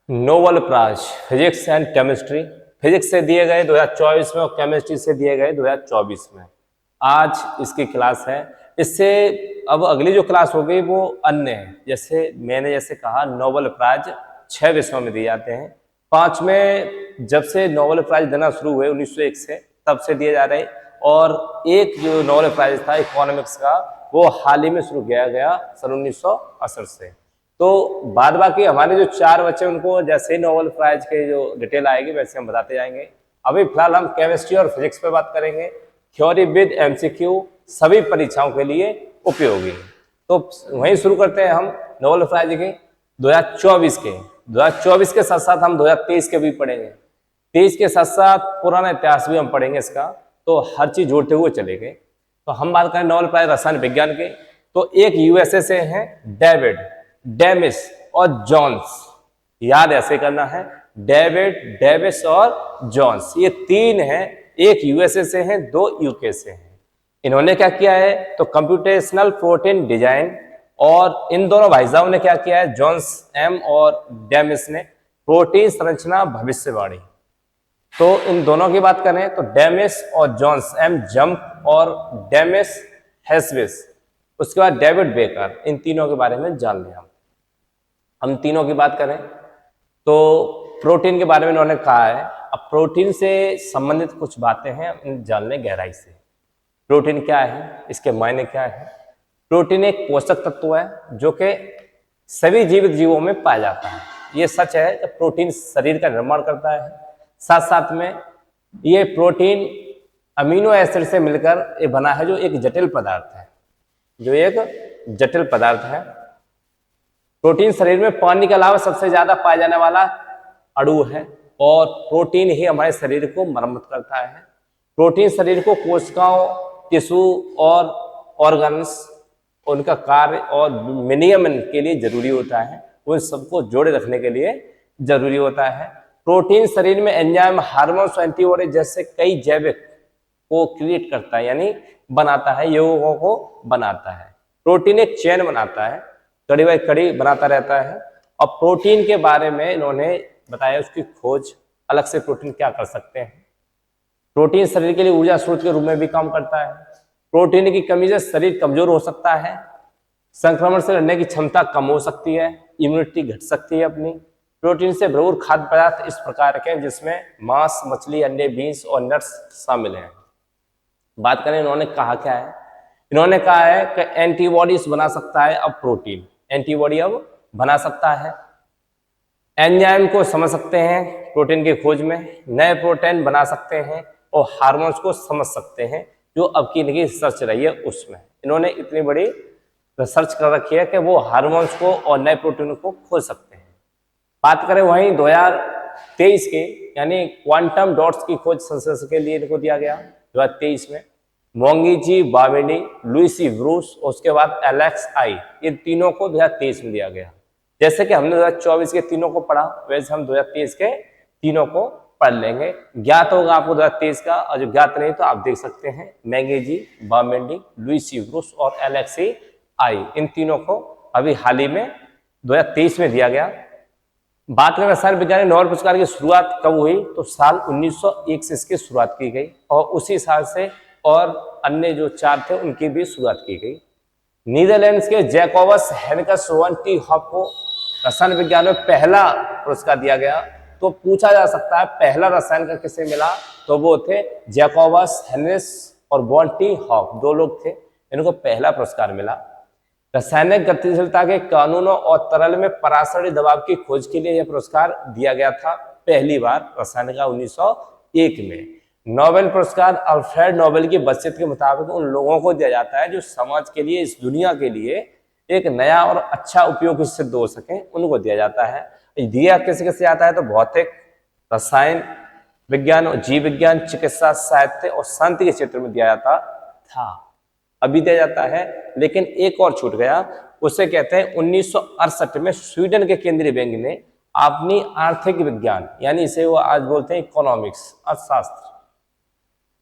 Nobel prize physics and chemistry physics से दिए गए 2024 में और केमिस्ट्री से दिए गए 2024 में। आज इसकी क्लास है। इससे अब अगली जो क्लास होगी वो अन्य है। जैसे मैंने कहा नोबेल प्राइज 6 विषयों में दिए जाते हैं। 5 में जब से नोबेल प्राइज देना शुरू हुए 1901 से तब से दिए जा रहे हैं, और एक जो नोबेल प्राइज था इकोनॉमिक्स का वो हाल ही में शुरू किया गया सन 1968 से। तो बाद बाकी हमारे जो 4 बच्चे उनको जैसे ही नोबेल प्राइज के जो डिटेल आएगी वैसे हम बताते जाएंगे। अभी फिलहाल हम केमिस्ट्री और फिजिक्स पे बात करेंगे। थ्योरी विद एमसीक्यू सभी परीक्षाओं के लिए उपयोगी। तो वहीं शुरू करते हैं हम नोबेल प्राइज के 2024 के। 2024 के साथ साथ हम 2023 के भी पढ़ेंगे। 23 के साथ साथ पुराना इतिहास भी हम पढ़ेंगे इसका, तो हर चीज जोड़ते हुए चलेंगे। तो हम बात करें नोबेल प्राइज रसायन विज्ञान के, तो एक यूएसए से हैं डेविड, डेमिस और जॉन्स। याद ऐसे करना है, डेविड, डेविस और जॉन्स, ये 3 हैं। एक यूएसए से हैं, 2 यूके से हैं। इन्होंने क्या किया है तो कंप्यूटेशनल प्रोटीन डिजाइन, और इन दोनों भाई साहब ने क्या किया है, जॉन्स एम और डेमिस ने प्रोटीन संरचना भविष्यवाणी। तो इन दोनों की बात करें तो डेमिस और जॉन्स एम जंप और डेमिस हेस्विस, उसके बाद डेविड बेकर, इन तीनों के बारे में जान लें। हम तीनों की बात करें तो प्रोटीन के बारे में उन्होंने कहा है। अब प्रोटीन से संबंधित कुछ बातें हैं, हम जान लें गहराई से। प्रोटीन क्या है, इसके मायने क्या है। प्रोटीन एक पोषक तत्व है जो कि सभी जीवित जीवों में पाया जाता है। ये सच है कि प्रोटीन शरीर का निर्माण करता है। साथ साथ में ये प्रोटीन अमीनो एसिड से मिलकर ये बना है, जो एक जटिल पदार्थ है, जो एक जटिल पदार्थ है। प्रोटीन शरीर में पानी के अलावा सबसे ज्यादा पाया जाने वाला अणु है, और प्रोटीन ही हमारे शरीर को मरम्मत करता है। प्रोटीन शरीर को कोशिकाओं, टिश्यू और ऑर्गन्स, उनका कार्य और विनियमन के लिए जरूरी होता है। उन सबको जोड़े रखने के लिए जरूरी होता है। प्रोटीन शरीर में एंजाइम, हार्मोन्स, एंटीबॉडी जैसे कई जैविक को क्रिएट करता है, यानी बनाता है, यौगिकों को बनाता है। प्रोटीन एक चेन बनाता है, कड़ी बाई कड़ी बनाता रहता है। और प्रोटीन के बारे में इन्होंने बताया, उसकी खोज अलग से प्रोटीन क्या कर सकते हैं। प्रोटीन शरीर के लिए ऊर्जा स्रोत के रूप में भी काम करता है। प्रोटीन की कमी से शरीर कमजोर हो सकता है, संक्रमण से लड़ने की क्षमता कम हो सकती है, इम्यूनिटी घट सकती है अपनी। प्रोटीन से भरपूर खाद्य पदार्थ इस प्रकार के हैं जिसमें मांस, मछली, अंडे, बीन्स और नट्स शामिल हैं। बात करें इन्होंने कहा क्या है, इन्होंने कहा है कि एंटीबॉडीज बना सकता है अब प्रोटीन, एंटीबॉडी अब बना सकता है। एंजाइम को समझ सकते हैं प्रोटीन की खोज में, नए प्रोटीन बना सकते हैं, और हार्मोन्स को समझ सकते हैं, जो अब की इनकी रिसर्च रही है उसमें। इन्होंने इतनी बड़ी रिसर्च कर रखी है कि वो हार्मोन्स को और नए प्रोटीन को खोज सकते हैं। बात करें वहीं 2023 के, यानी क्वांटम डॉट्स की खोज संश्लेषण के लिए इनको दिया गया 2023 में। मोंगीजी, बावेडी, लुइसी ब्रूस और उसके बाद एलेक्स आई, इन तीनों को 2023 में दिया गया। जैसे कि हमने 2024 के तीनों को पढ़ा, वैसे हम 2023 के तीनों को पढ़ लेंगे। ज्ञात होगा आपको 2023 का, और जो ज्ञात नहीं तो आप देख सकते हैं। मैंगेजी, बामेंडी, लुइसी ब्रूस और एलेक्सी आई, इन तीनों को अभी हाल ही में 2023 में दिया गया। बात करें रसायन विज्ञान नोबेल पुरस्कार की शुरुआत कब हुई, तो साल 1901 से इसकी शुरुआत की गई, और उसी साल से और अन्य जो 4 थे उनकी भी शुरुआत की गई। नीदरलैंड्स के जैकोबस हेनकस वन टी हॉप को रसायन विज्ञान में पहला पुरस्कार दिया गया। तो पूछा जा सकता है पहला रसायन का किसे मिला, तो वो थे जैकोबस हेनरिस और वन टी हॉप, 2 लोग थे, इनको पहला पुरस्कार मिला। रासायनिक गतिशीलता के कानूनों और तरल में परासरणी दबाव की खोज के लिए यह पुरस्कार दिया गया था पहली बार रसायन का 1901 में। नोबेल पुरस्कार अल्फ्रेड नोबेल की वसीयत के मुताबिक उन लोगों को दिया जाता है जो समाज के लिए, इस दुनिया के लिए एक नया और अच्छा उपयोगी सिद्ध हो सके, उनको दिया जाता है। दिया किसे किसे जाता है, तो भौतिक, रसायन विज्ञान और जीव विज्ञान, चिकित्सा, साहित्य और शांति के क्षेत्र में दिया जाता था। अभी दिया जाता है, लेकिन एक और छूट गया, उसे कहते हैं 1968 में स्वीडन के केंद्रीय बैंक ने अपनी आर्थिक विज्ञान, यानी इसे वो आज बोलते हैं इकोनॉमिक्स, अर्थशास्त्र,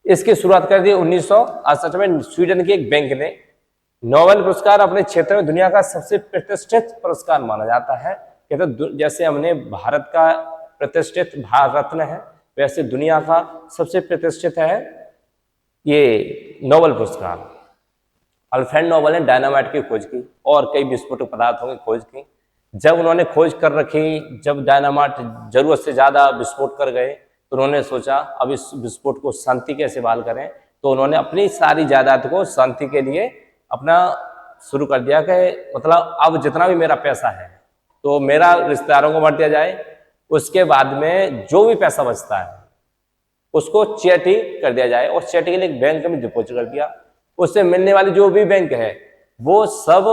इसकी शुरुआत कर दी 1968 में। स्वीडन के एक बैंक ने नोबेल पुरस्कार अपने क्षेत्र में दुनिया का सबसे प्रतिष्ठित पुरस्कार माना जाता है ये तो जैसे हमने भारत का प्रतिष्ठित भारत रत्न है, वैसे दुनिया का सबसे प्रतिष्ठित है ये नोबेल पुरस्कार। अल्फ्रेड नोबेल ने डायनामाइट की खोज की और कई विस्फोटक पदार्थों की खोज की। जब उन्होंने खोज कर रखी, जब डायनामाइट जरूरत से ज्यादा विस्फोट कर गए, तो उन्होंने सोचा अब इस विस्फोट को शांति कैसे बहाल करें। तो उन्होंने अपनी सारी जायदाद को शांति के लिए अपना शुरू कर दिया कि मतलब अब जितना भी मेरा पैसा है तो मेरा रिश्तेदारों को बांट दिया जाए, उसके बाद में जो भी पैसा बचता है उसको चैरिटी कर दिया जाए और चैरिटी के लिए एक बैंक में डिपॉजिट कर दिया। उससे मिलने वाली जो भी बैंक है वो सब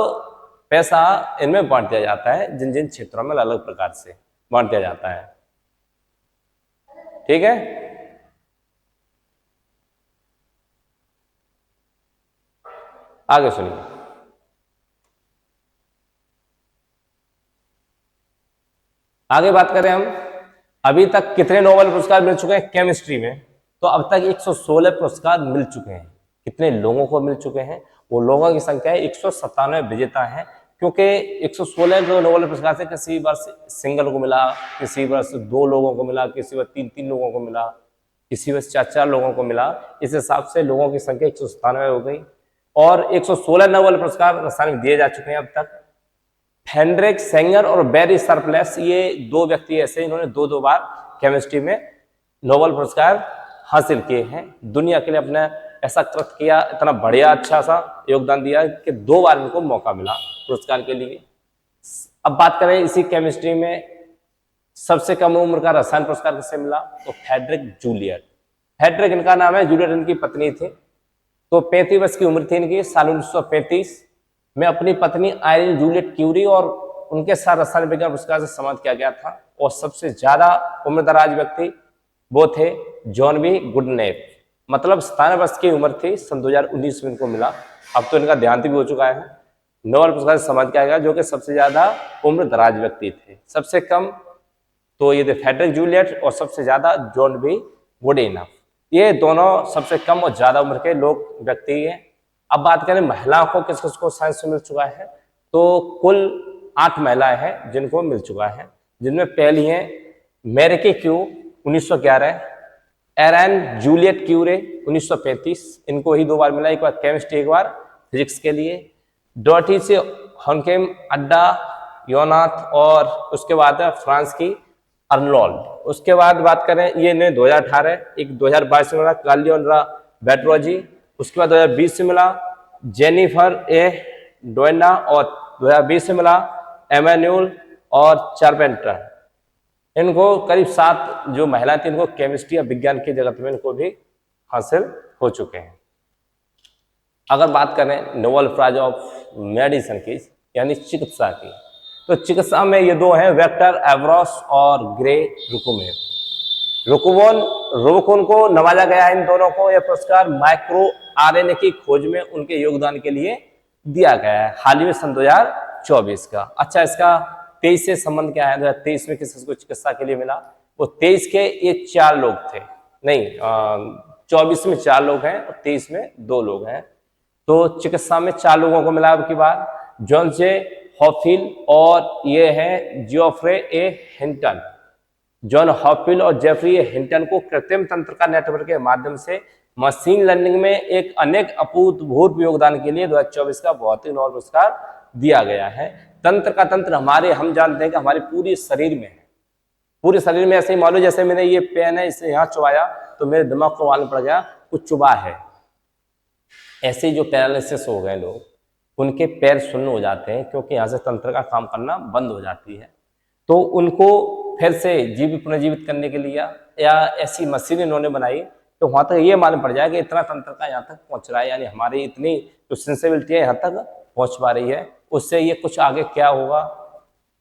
पैसा इनमें बांट दिया जाता है, जिन जिन क्षेत्रों में अलग प्रकार से बांट दिया जाता है। ठीक है, आगे सुनिए। आगे बात करें हम, अभी तक कितने नोबेल पुरस्कार मिल चुके हैं केमिस्ट्री में? तो अब तक 116 पुरस्कार मिल चुके हैं। कितने लोगों को मिल चुके हैं? वो लोगों की संख्या है 197 विजेता है, क्योंकि 116 जो नोबेल पुरस्कार से किसी वर्ष सिंगल को मिला, किसी वर्ष 2 लोगों को मिला, किसी वर्ष 3 लोगों को मिला, किसी वर्ष 4 लोगों को मिला। इस हिसाब से लोगों की संख्या 197 हो गई और 116 नोबेल पुरस्कार रसायन दिए जा चुके हैं अब तक। हेनरिक सेंगर और बैरी सरप्लस, ये 2 व्यक्ति ऐसे इन्होंने 2 बार केमिस्ट्री में नोबेल पुरस्कार हासिल किए हैं। दुनिया के लिए अपना ऐसा कृत किया, इतना बढ़िया अच्छा सा योगदान दिया कि 2 बार इनको मौका मिला पुरस्कार के लिए। अब बात करें इसी केमिस्ट्री में सबसे कम उम्र का रसायन पुरस्कार किसे मिला? तो फ्रेडरिक जूलियट। फ्रेडरिक इनका नाम है, जूलियट इनकी पत्नी थी। तो 35 वर्ष की उम्र थी इनकी साल 1935 में। अपनी पत्नी आयरिन जूलियट क्यूरी और उनके साथ रसायन विज्ञान पुरस्कार से सम्मानित किया गया था। और सबसे ज्यादा उम्रदराज व्यक्ति वो थे जॉन बी गुडनेप, मतलब 97 वर्ष की उम्र थी, सन 2019 में इनको मिला। अब तो इनका देहांत भी हो चुका है। नोबेल पुरस्कार से सम्मानित किया गया, जो कि सबसे ज्यादा उम्रदराज व्यक्ति थे। सबसे कम तो ये थे फ्रेडरिक जूलियट और सबसे ज्यादा जॉन बी गुडनेप। ये दोनों सबसे कम और ज्यादा उम्र के लोग व्यक्ति हैं। अब बात करें महिलाओं को किस किस को साइंस में मिल चुका है, तो कुल 8 महिलाएं हैं जिनको मिल चुका है, जिनमें पहली है मैरी क्यू 1911, एरन जूलियट क्यूरे 1935, इनको ही 2 बार मिला, एक बार केमिस्ट्री एक बार फिजिक्स के लिए। डॉटी से हॉनकेम अड्डा योनाथ और उसके बाद है फ्रांस की अर्नोल्ड। उसके बाद बात करें ये ने 2018, एक 2022 में मिला कार्लियोन बैट्रोजी। उसके बाद 2020 से मिला जेनिफर ए डोइना और 2020 से मिला एमेन्यूल और चार्पेंटर। इनको करीब 7 जो महिलाएं थी इनको केमिस्ट्री या विज्ञान के जगत में इनको भी हासिल हो चुके हैं। अगर बात करें नोबेल प्राइज ऑफ मेडिसिन की यानी चिकित्सा की, तो चिकित्सा में ये 2 हैं वेक्टर एवरोस और ग्रे रुकुमेर। रुबुकॉन को नवाजा गया है इन दोनों को। यह पुरस्कार माइक्रो आरएनए की खोज में उनके योगदान के लिए दिया गया है, हाल ही में सन 2024 का। अच्छा, इसका 23 से संबंध क्या है? 2023 में किसको चिकित्सा के लिए मिला? वो 23 के ये 4 लोग थे, नहीं 24 में 4 लोग हैं और 23 में 2 लोग हैं। तो चिकित्सा में 4 लोगों को मिला अब की बार, जॉन जे हॉफिल और ये है जियोफ्रे ए हिंटन। जॉन हॉफिल और जेफरी ए हिंटन को कृत्रिम तंत्र का नेटवर्क के माध्यम से मशीन लर्निंग में एक अनेक अभूतपूर्व योगदान के लिए 2024 का भौतिक नोबेल पुरस्कार दिया गया है। तंत्र का तंत्र हम जानते हैं कि हमारे पूरे शरीर में है। पूरे शरीर में ऐसे ही मान लो जैसे मैंने ये पेन है, इसे यहाँ चुबाया तो मेरे दिमाग को मालूम पड़ गया कुछ चुबा है। ऐसे ही जो पैरालिसिस हो गए लोग, उनके पैर शून्य हो जाते हैं क्योंकि यहाँ से तंत्र का काम करना बंद हो जाती है। तो उनको फिर से पुनर्जीवित करने के लिए या ऐसी मशीन इन्होंने बनाई तो वहां तक ये मालूम पड़ जाए कि इतना तंत्र का यहाँ तक पहुंच रहा है, यानी हमारी इतनी जो सेंसिबिलिटी है यहाँ तक पहुंच पा रही है। उससे ये कुछ आगे क्या होगा,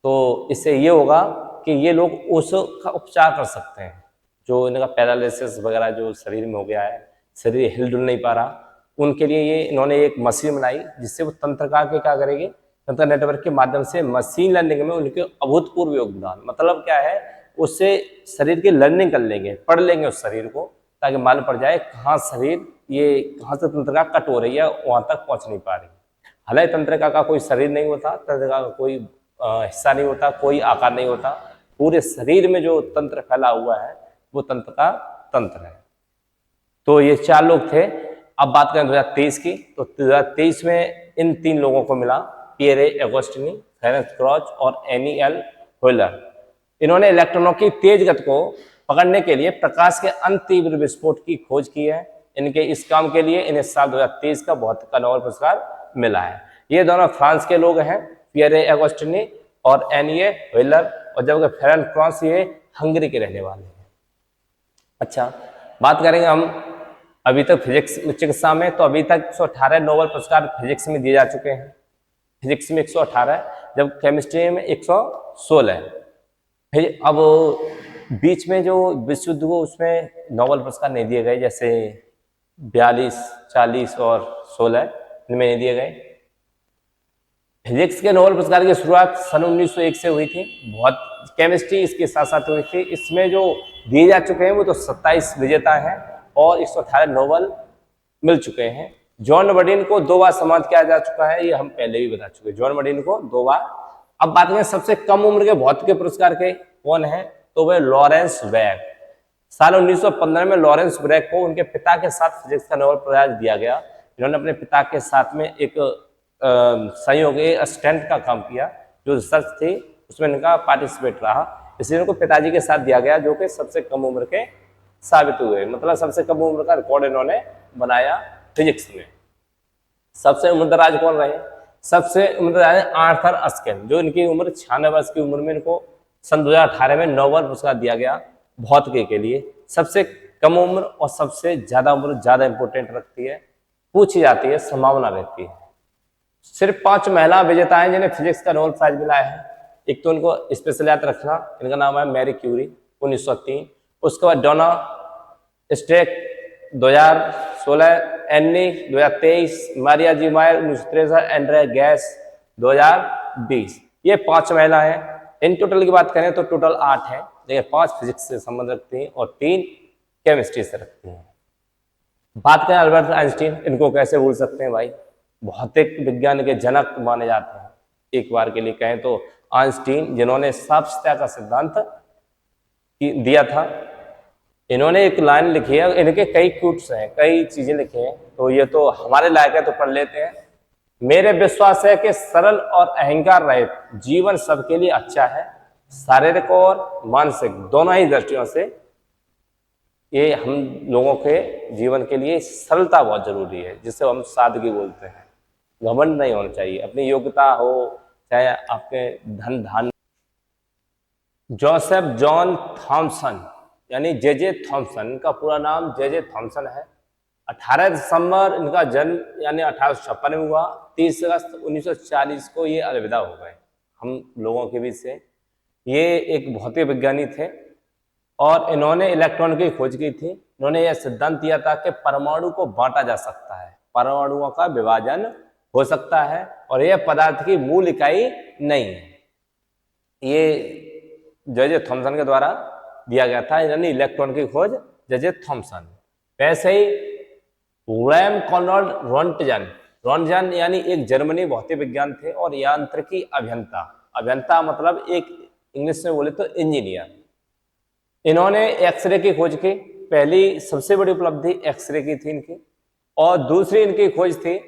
तो इससे ये होगा कि ये लोग उसका उपचार कर सकते हैं। जो इनका पैरालिसिस वगैरह जो शरीर में हो गया है, शरीर हिल डुल नहीं पा रहा, उनके लिए ये इन्होंने एक मशीन बनाई जिससे वो तंत्रकार के क्या करेंगे, तंत्र नेटवर्क के माध्यम से मशीन लर्निंग में उनके अभूतपूर्व योगदान, मतलब क्या है, उससे शरीर की लर्निंग कर लेंगे, पढ़ लेंगे उस शरीर को, ताकि मालूम पड़ जाए कहाँ शरीर ये कहाँ से तंत्रिका कट हो रही है, वहां तक पहुंच नहीं पा रही। हालांकि तंत्रिका का कोई शरीर नहीं होता, तंत्रिका का कोई हिस्सा नहीं होता, कोई आकार नहीं होता, पूरे शरीर में जो तंत्र फैला हुआ है वो तंत्र का तंत्र है। तो ये 4 लोग थे। अब बात करें 2023 की, तो 2023 में इन 3 लोगों को मिला, पियरे अगोस्टिनी, फेरेंस क्रॉच और एनी एल व्हीलर। इन्होंने इलेक्ट्रॉनों की तेज गति को पकड़ने के लिए प्रकाश के अतितीव्र विस्फोट की खोज की है। इनके इस काम के लिए इन्हें साल 2023 का भौतिक का नोबेल पुरस्कार मिला है। ये दोनों फ्रांस के लोग हैं, पियरे अगोस्टिनी और एनी व्हीलर, और जबकि फेरेंस क्रॉच ये हंगरी के रहने वाले हैं। अच्छा, बात करेंगे हम अभी तक फिजिक्स चिकित्सा में, तो अभी तक 118 नोबेल पुरस्कार फिजिक्स में दिए जा चुके हैं। फिजिक्स में 118, जब केमिस्ट्री में 116। फिर अब बीच में जो विश्व युद्ध को उसमें नोबेल पुरस्कार नहीं दिए गए, जैसे 42, 40 और 16 इनमें नहीं दिए गए। फिजिक्स के नोबेल पुरस्कार की शुरुआत सन 1901 से हुई थी। बहुत केमिस्ट्री इसके साथ साथ हुई थी। इसमें जो दिए जा चुके हैं वो तो 27 विजेता हैं और 118 नोबेल मिल चुके हैं। जॉन बर्डीन को 2 बार सम्मानित किया जा चुका है, ये हम पहले भी बता चुके हैं, जॉन बर्डीन को 2 बार। अब बात करें सबसे कम उम्र के भौतिक पुरस्कार के कौन है, तो वह लॉरेंस ब्रैग। साल 1915 में लॉरेंस ब्रैग को उनके पिता के साथ फिजिक्स का नोबेल प्राइज दिया गया। इन्होंने अपने पिता के साथ में एक सहयोगी असिस्टेंट का काम किया, जो रिसर्च थी उसमें इनका पार्टिसिपेट रहा, इसलिए इनको पिताजी के साथ दिया गया, जो कि सबसे कम उम्र के साबित हुए। मतलब सबसे कम उम्र का रिकॉर्ड इन्होंने बनाया फिजिक्स में। सबसे उम्रदराज कौन रहे, सबसे उम्रदराज आर्थर अस्केन, जो इनकी उम्र 96 वर्ष की उम्र में इनको सन 2018 में नोबेल पुरस्कार दिया गया भौतिकी के लिए। सबसे कम उम्र और सबसे ज्यादा उम्र ज्यादा इंपोर्टेंट रखती है, पूछी जाती है, संभावना रहती है। सिर्फ 5 महिला विजेता हैं जिन्हें फिजिक्स का नोबेल प्राइज मिला है। एक तो इनको स्पेशल याद रखना, इनका नाम है मैरी क्यूरी 1903, उसके बाद डोना स्टेक 2016, एनी 2023, मारिया जी मायर 1963, एंड्रे गैस 2020। ये 5 महिला हैं। इन टोटल की बात करें तो टोटल 8 है, लेकिन 5 फिजिक्स से संबंध रखती हैं और 3 केमिस्ट्री से रखती हैं। बात करें अल्बर्ट आइंस्टीन, इनको कैसे भूल सकते हैं भाई, भौतिक विज्ञान के जनक माने जाते हैं। एक बार के लिए कहें तो आइंस्टीन, जिन्होंने सापेक्षता का सिद्धांत दिया था, इन्होंने एक लाइन लिखी है, इनके कई कोट्स हैं, कई चीजें लिखी हैं, तो ये तो हमारे लायक है तो पढ़ लेते हैं। मेरे विश्वास है कि सरल और अहंकार रहित जीवन सबके लिए अच्छा है, शारीरिक और मानसिक दोनों ही दृष्टियों से। ये हम लोगों के जीवन के लिए सरलता बहुत जरूरी है, जिसे हम सादगी बोलते हैं। घमंड नहीं होना चाहिए, अपनी योग्यता हो चाहे आपके धन धान। जोसेफ जॉन थॉमसन यानी जे थॉमसन, इनका पूरा नाम जे थॉमसन है। 18 दिसंबर इनका जन्म यानी 1856 में हुआ। 30 अगस्त 1940 को ये अलविदा हो गए हम लोगों के बीच से। ये एक भौतिक विज्ञानी थे और इन्होंने इलेक्ट्रॉन की खोज की थी। इन्होंने यह सिद्धांत दिया था कि परमाणु को बांटा जा सकता है, परमाणुओं का विभाजन हो सकता है और यह पदार्थ की मूल इकाई नहीं है। ये जे थॉमसन के द्वारा दिया गया था, यानी इलेक्ट्रॉन की खोज जे थॉमसन। वैसे ही विलियम कॉनराड रोंटजन यानी एक जर्मनी भौतिक विज्ञान थे और यांत्रिकी अभियंता। अभियंता मतलब एक इंग्लिश में बोले तो इंजीनियर। इन्होंने एक्सरे की खोज की। पहली सबसे बड़ी उपलब्धि एक्सरे की थी इनकी, और दूसरी इनकी खोज थी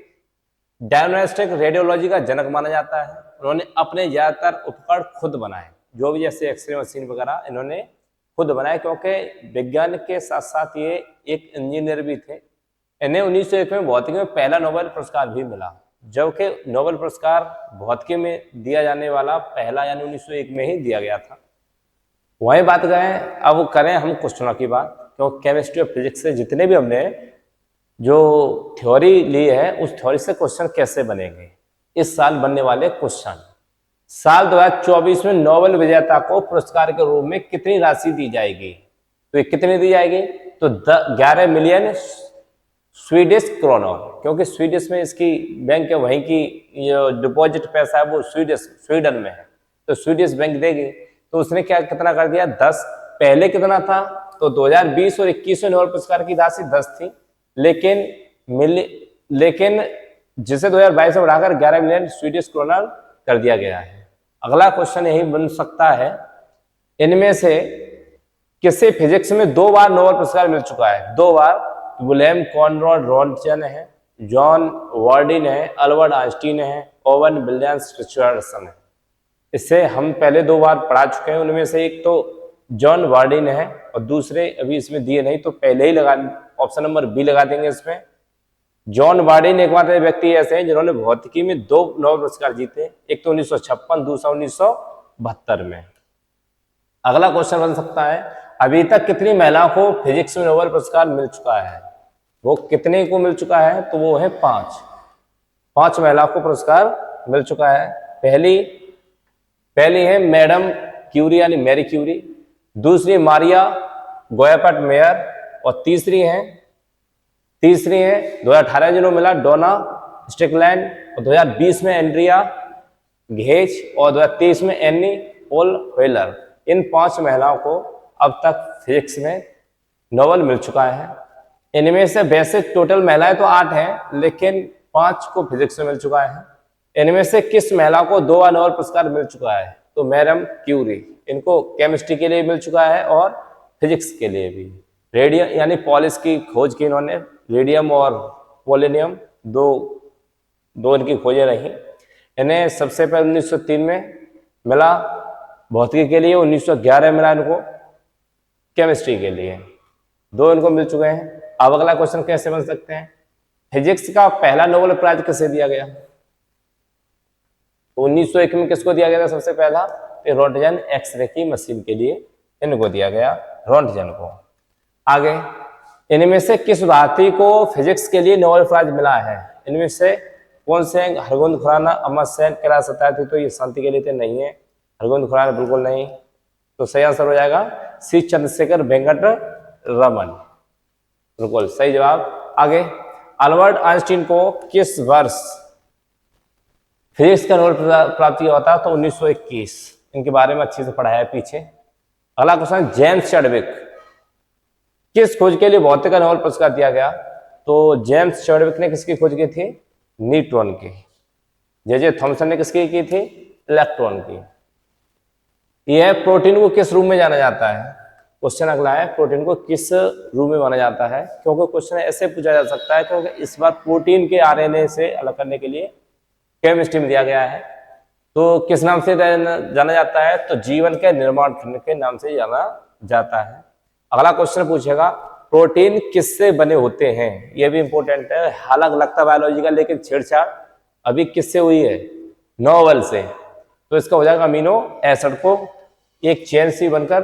डायग्नोस्टिक रेडियोलॉजी का जनक माना जाता है। उन्होंने अपने ज्यादातर उपकरण खुद बनाए, जो भी जैसे एक्सरे मशीन वगैरह इन्होंने खुद बनाए, क्योंकि विज्ञान के साथ साथ ये एक इंजीनियर भी थे। इन्हें 1901 में भौतिकी में पहला नोबेल पुरस्कार भी मिला, जबकि नोबेल पुरस्कार भौतिकी में दिया जाने वाला पहला यानी 1901 में ही दिया गया था। वही बात गए, अब करें हम क्वेश्चनों की बात, क्योंकि केमिस्ट्री और फिजिक्स से जितने भी हमने जो थ्योरी ली है उस थ्योरी से क्वेश्चन कैसे बनेंगे, इस साल बनने वाले क्वेश्चन। साल 2024 में नोबेल विजेता को पुरस्कार के रूप में कितनी राशि दी जाएगी, तो ये कितनी दी जाएगी, तो 11 मिलियन स्वीडिश क्रोनर, क्योंकि स्वीडिश में इसकी बैंक है, वहीं की ये डिपॉजिट पैसा है वो स्वीडन में है, तो स्वीडिश बैंक देगी। तो उसने क्या कितना कर दिया 10। पहले कितना था, तो 2020 और 21 में नोबेल पुरस्कार की राशि 10 थी, लेकिन जिसे 2022 में बढ़ाकर 11 मिलियन स्वीडिश क्रोनर कर दिया गया है। अगला क्वेश्चन यही बन सकता है, इनमें से किसे फिजिक्स में 2 बार नोबेल पुरस्कार मिल चुका है? 2 बार। विलियम कॉनराड रॉन्टजन है, जॉन वार्डिन है, अल्बर्ट आइंस्टीन है, ओवन विलियम्स रिचर्डसन है। इससे हम पहले 2 बार पढ़ा चुके हैं। उनमें से एक तो जॉन वार्डिन है और दूसरे अभी इसमें दिए नहीं, तो पहले ही लगा, ऑप्शन नंबर बी लगा देंगे इसमें। जॉन वार्डिन एकमात्र व्यक्ति ऐसे हैं जिन्होंने भौतिकी में 2 नोबेल पुरस्कार जीते, एक तो 1956, दूसरा 1972 में। अगला क्वेश्चन बन सकता है, अभी तक कितनी महिलाओं को फिजिक्स में नोबेल पुरस्कार मिल चुका है? वो कितने को मिल चुका है? तो वो है 5 महिलाओं को पुरस्कार मिल चुका है। पहली है मैडम क्यूरी यानी मैरी क्यूरी, दूसरी मारिया गोयापर्ट मेयर और तीसरी है 2018 जिन्होंने मिला डोना स्टिकलैंड और 2020 में एंड्रिया घेज और 2023 में एनी पोल व्हेलर। इन 5 महिलाओं को अब तक फिजिक्स में नोबेल मिल चुका है। इनमें से वैसे टोटल महिलाएं तो 8 हैं, लेकिन 5 को फिजिक्स में मिल चुका है। इनमें से किस महिला को 2 बार नोबेल पुरस्कार मिल चुका है? तो मैडम क्यूरी, इनको केमिस्ट्री के लिए मिल चुका है और फिजिक्स के लिए भी। रेडियम यानी पॉलिश की खोज की इन्होंने, रेडियम और पोलोनियम दो इनकी खोजें रही। इन्हें सबसे पहले 1903 में मिला भौतिकी के लिए, 1911 मिला इनको केमिस्ट्री के लिए। 2 इनको मिल चुके हैं। अब अगला क्वेश्चन कैसे बन सकते हैं, फिजिक्स का पहला नोबेल प्राइज किसे दिया गया? 1901 में किसको दिया गया था सबसे पहला? रोंटगन एक्सरे की मशीन के लिए इनको दिया गया, रोंटगन को। आगे, इनमें से किस भारतीय को फिजिक्स के लिए नोबेल प्राइज मिला है? इनमें से कौन से? हरगोविंद खुराना, अमर सेन, कैलाश सत्यार्थी। तो ये शांति के लिए तो नहीं है, हरगोविंद खुराना बिल्कुल नहीं, तो सही आंसर हो जाएगा सी चंद्रशेखर वेंकट रमन, बिल्कुल सही जवाब। आगे, अल्बर्ट आइंस्टीन को किस वर्ष फिजिक्स का नोबेल प्राप्त किया होता? तो 1921। इनके बारे में अच्छे से पढ़ाया है पीछे। अगला क्वेश्चन, जेम्स चैडविक किस खोज के लिए भौतिक का नोबेल पुरस्कार दिया गया? तो जेम्स चैडविक ने किसकी खोज की थी? न्यूट्रॉन की। जे थॉमसन ने किसकी की थी? इलेक्ट्रॉन की। यह प्रोटीन को किस रूप में जाना जाता है? क्वेश्चन अगला है, प्रोटीन को किस रूप में माना जाता है? क्योंकि क्वेश्चन ऐसे पूछा जा सकता है, क्योंकि इस बार प्रोटीन के आरएनए से अलग करने के लिए केमिस्ट्री में दिया गया है। तो किस नाम से जाना जाता है? तो जीवन के निर्माण खंड के नाम से जाना जाता है। अगला क्वेश्चन पूछेगा, प्रोटीन किससे बने होते हैं? यह भी इंपॉर्टेंट है, हालांकि लगता बायोलॉजी का, लेकिन छेड़छाड़ अभी किससे हुई है? नोबेल से। तो इसका हो जाएगा अमीनो एसिड को एक चेन सी बनकर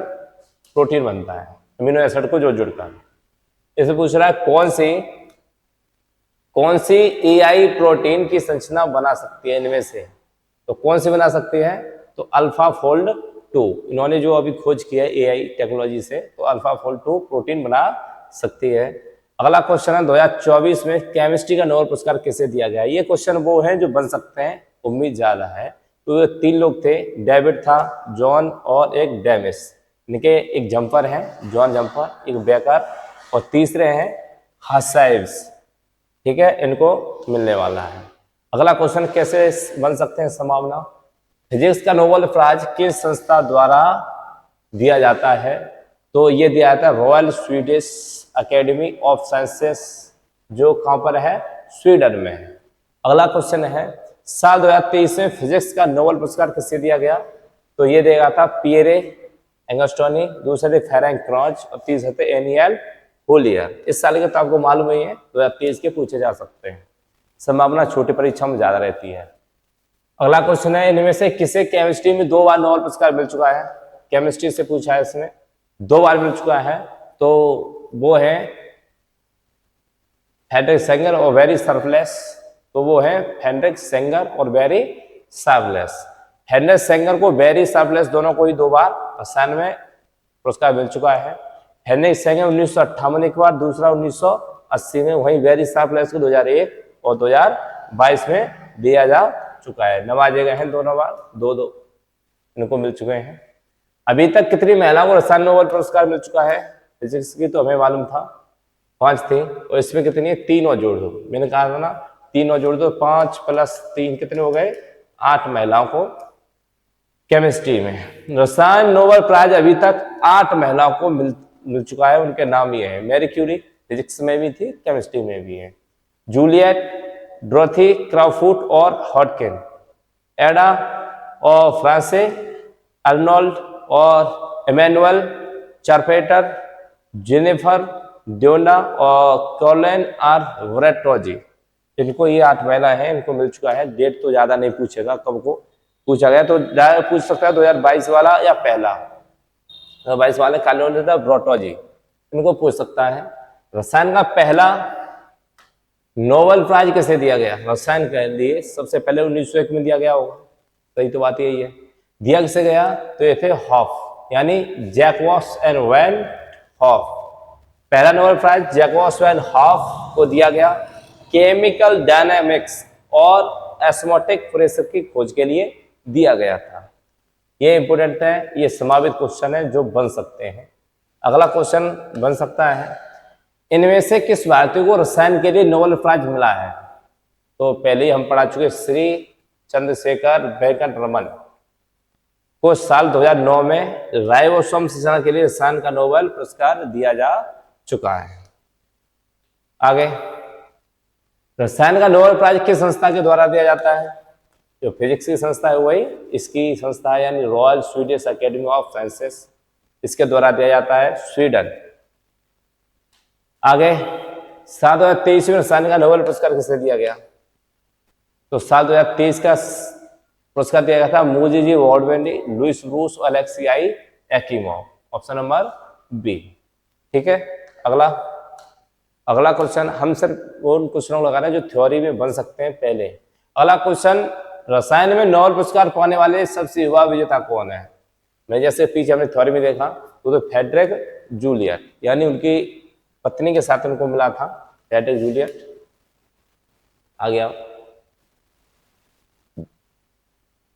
प्रोटीन बनता है, अमीनो एसिड को जुड़कर। इसे पूछ रहा है कौन सी एआई प्रोटीन की संरचना बना सकती है इनमें से? तो कौन सी बना सकती है? तो अल्फा फोल्ड 2। इन्होंने जो अभी खोज किया है एआई टेक्नोलॉजी से, तो अल्फा फोल्ड 2 प्रोटीन बना सकती है। अगला क्वेश्चन है, 2024 में केमिस्ट्री का नोबेल पुरस्कार किसे दिया गया? ये क्वेश्चन वो है जो बन सकते हैं, उम्मीद ज्यादा है। तो ये 3 लोग थे, डेविड था, जॉन और एक डेमिस। इनके एक जंपर हैं, जॉन जंपर, एक बेकर और तीसरे हैं हसाइव्स। ठीक है, इनको मिलने वाला है। अगला क्वेश्चन, कैसे बन सकते हैं संभावना? फिजिक्स का नोबेल प्राइज किस संस्था द्वारा दिया जाता है? तो ये दिया जाता है royal Swedish academy of sciences, जो कहां पर है? स्वीडन में है। अगला क्वेश्चन है, साल 2023 में फिजिक्स का नोबेल पुरस्कार किसे दिया गया? तो ये देगा था पियरे एंगस्टोनी, दूसरे थे फेरेंक क्रॉच और तीसरे थे एनियल होलियर। इस साल के तो आपको मालूम ही है, 2023 के पूछे जा सकते हैं, संभावना छोटी परीक्षा में ज्यादा रहती है। अगला क्वेश्चन है, इनमें से किसे केमिस्ट्री में 2 बार नोबेल पुरस्कार मिल चुका है? केमिस्ट्री से पूछा है, इसमें 2 बार मिल चुका है। तो वो है हेनरिक सेंगर और वेरी शार्पलेस। तो वो है हेनरिक सेंगर और वेरी शार्पलेस। हेनरिक सेंगर को, वेरी शार्पलेस दोनों को ही 2 बार 98 पुरस्कार मिल चुका है। हेनरिक सेंगर 1958 एक बार, दूसरा 1980 में। वहीं वेरी शार्पलेस को 2001 और 2022 में दिया जा चुका है। नवाजे गए हैं दोनों बार, 2-2 इनको मिल चुके हैं। अभी तक कितनी महिलाओं को रसायन नोबेल पुरस्कार मिल चुका है? फिजिक्स की तो हमें मालूम था 5 थी, और इसमें कितनी है? 3 और जोड़ दो। मैंने कहा था ना 3 और जोड़ दो, 5 + 3 कितने हो गए? 8 महिलाओं को केमिस्ट्री में। रसायन नोबेल प्राइज अभी तक 8 महिलाओं को मिल चुका है, उनके नाम ये है। मैरी क्यूरी फिजिक्स में भी थी, केमिस्ट्री में भी है। जूलियट, डोरथी क्राउफुट और हॉटकिन, एडा और फ्रांसे, अर्नोल्ड और इमैनुअल चार्पेटर, जेनिफर ड्योना और कॉलेन आर वरेट्रोजी। इनको ये 8 महिला है, इनको मिल चुका है। डेट तो ज्यादा नहीं पूछेगा, कब को पूछा गया तो पूछ सकता है 2022 वाला या पहला। 2022 वाले कार्लोनिटा ब्रोटोजी, इनको पूछ सकता है। रसायन का पहला नोबेल प्राइज किसे दिया गया? रसायन के लिए सबसे पहले 1901 में दिया गया होगा, सही तो बात यही है। दिया किसे गया? तो ये थे हॉफ, यानी जैकबस एंड वैन हॉफ। पहला नोबेल प्राइज जैकबस वैन हॉफ को दिया गया केमिकल डायनामिक्स और एस्मोटिक प्रेशर की खोज के लिए दिया गया था। ये इंपोर्टेंट है, ये संभावित क्वेश्चन है जो बन सकते हैं। अगला क्वेश्चन बन सकता है, इनमें से किस भारतीय को रसायन के लिए नोबेल प्राइज मिला है? तो पहले ही हम पढ़ा चुके, श्री चंद्रशेखर वेंकट रमन को साल 2009 में राइबोसोम संश्लेषण के लिए रसायन का नोबेल पुरस्कार दिया जा चुका है। आगे, रसायन का नोबेल प्राइज किस संस्था के द्वारा दिया जाता है? जो फिजिक्स की संस्था है वही इसकी संस्था है, यानी royal Swedish academy of sciences, इसके द्वारा दिया जाता है, स्वीडन। आगे, साल 2023 में रसायन का नोबेल पुरस्कार किसे दिया गया? तो साल 2023 का पुरस्कार दिया गया था मुजीजी वॉर्डवेंडी, लुइस ब्रूस और अलेक्सियाई एक्कीमोव, ऑप्शन नंबर बी। ठीक है। अगला क्वेश्चन, हम सिर्फ उन क्वेश्चनों को लगा रहे हैं जो थ्योरी में बन सकते हैं पहले। अगला क्वेश्चन, रसायन में नोबेल पुरस्कार पाने वाले सबसे युवा विजेता कौन है? मैं जैसे पीछे हमने थ्योरी में देखा तो फ्रेडरिक जूलियट, यानी उनकी पत्नी के साथ उनको मिला था, फ्रेडरिक जूलियट। आ गया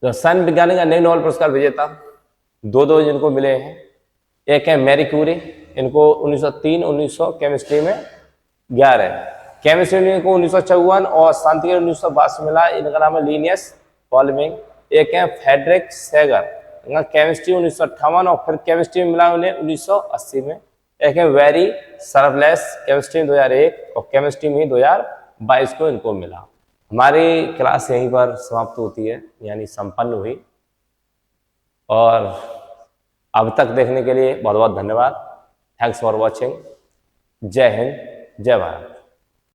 रसायन विज्ञान का नए नोबेल पुरस्कार विजेता दो जिनको मिले हैं। एक है मैरी क्यूरी, इनको 1903 1900 केमिस्ट्री में 11, केमिस्ट्री को 1954 और शांति के 1982 मिला, इनका नाम है लिनियस पॉलमिंग। एक है फ्रेडरिक सेगर, इनका केमिस्ट्री 1958 और फिर केमिस्ट्री में मिला उन्हें 1980 में। एक है वेरी सर्वलेस, केमिस्ट्री में 2001 और केमिस्ट्री में 2022 को इनको मिला। हमारी क्लास यहीं पर समाप्त होती है, यानी संपन्न हुई। और अब तक देखने के लिए बहुत बहुत धन्यवाद। Thanks for watching. जय हिंद, जय भारत।